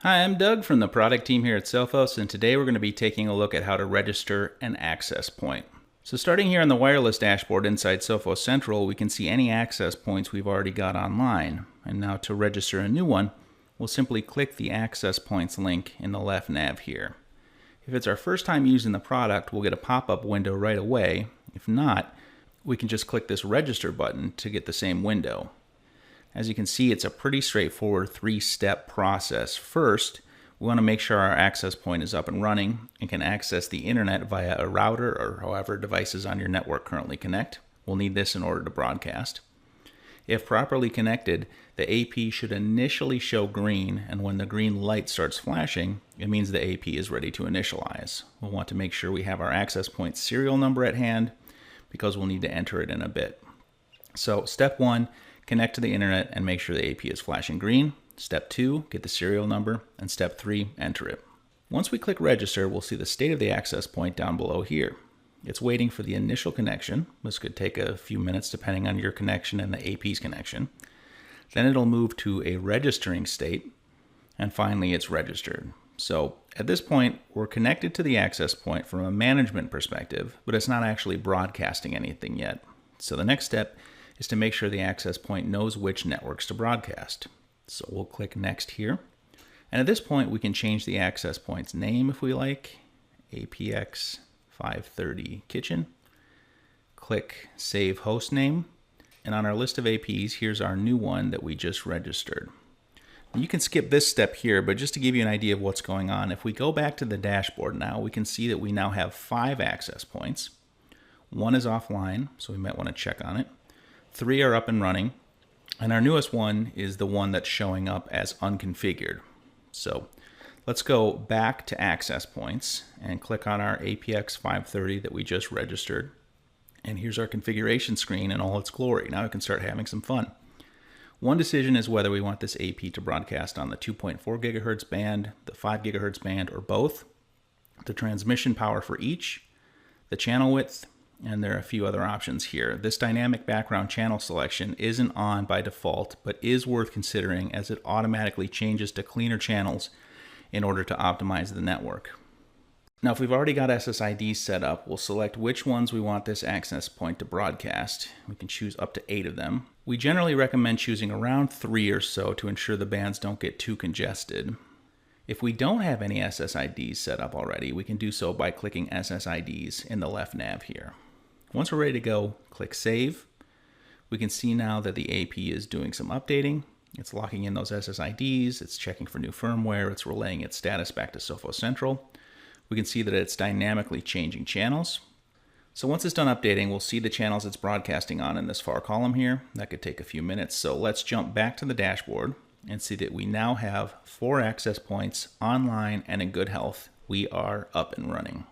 Hi, I'm Doug from the product team here at Sophos, and today we're going to be taking a look at how to register an access point. So starting here on the wireless dashboard inside Sophos Central, we can see any access points we've already got online. And now to register a new one, we'll simply click the access points link in the left nav here. If it's our first time using the product, we'll get a pop-up window right away. If not, we can just click this register button to get the same window. As you can see, it's a pretty straightforward three-step process. First, we want to make sure our access point is up and running and can access the internet via a router or however devices on your network currently connect. We'll need this in order to broadcast. If properly connected, the AP should initially show green, and when the green light starts flashing, it means the AP is ready to initialize. We'll want to make sure we have our access point serial number at hand because we'll need to enter it in a bit. So step 1, connect to the internet and make sure the AP is flashing green. Step 2, get the serial number. And step 3, enter it. Once we click register, we'll see the state of the access point down below here. It's waiting for the initial connection. This could take a few minutes depending on your connection and the AP's connection. Then it'll move to a registering state, and finally it's registered. So at this point, we're connected to the access point from a management perspective, but it's not actually broadcasting anything yet. So the next step is to make sure the access point knows which networks to broadcast. So we'll click next here. And at this point, we can change the access point's name if we like, APX 530 Kitchen. Click Save Host Name. And on our list of APs, here's our new one that we just registered. You can skip this step here, but just to give you an idea of what's going on, if we go back to the dashboard now, we can see that we now have 5 access points. 1 is offline, so we might want to check on it. 3 are up and running, and our newest one is the one that's showing up as unconfigured. So let's go back to access points and click on our APX 530 that we just registered. And here's our configuration screen in all its glory. Now we can start having some fun. One decision is whether we want this AP to broadcast on the 2.4 gigahertz band, the 5 gigahertz band, or both, the transmission power for each, the channel width, and there are a few other options here. This dynamic background channel selection isn't on by default, but is worth considering as it automatically changes to cleaner channels in order to optimize the network. Now, if we've already got SSIDs set up, we'll select which ones we want this access point to broadcast. We can choose up to 8 of them. We generally recommend choosing around 3 or so to ensure the bands don't get too congested. If we don't have any SSIDs set up already, we can do so by clicking SSIDs in the left nav here. Once we're ready to go, click Save. We can see now that the AP is doing some updating. It's locking in those SSIDs, it's checking for new firmware, it's relaying its status back to Sophos Central. We can see that it's dynamically changing channels. So once it's done updating, we'll see the channels it's broadcasting on in this far column here. That could take a few minutes, so let's jump back to the dashboard and see that we now have 4 access points online and in good health. We are up and running.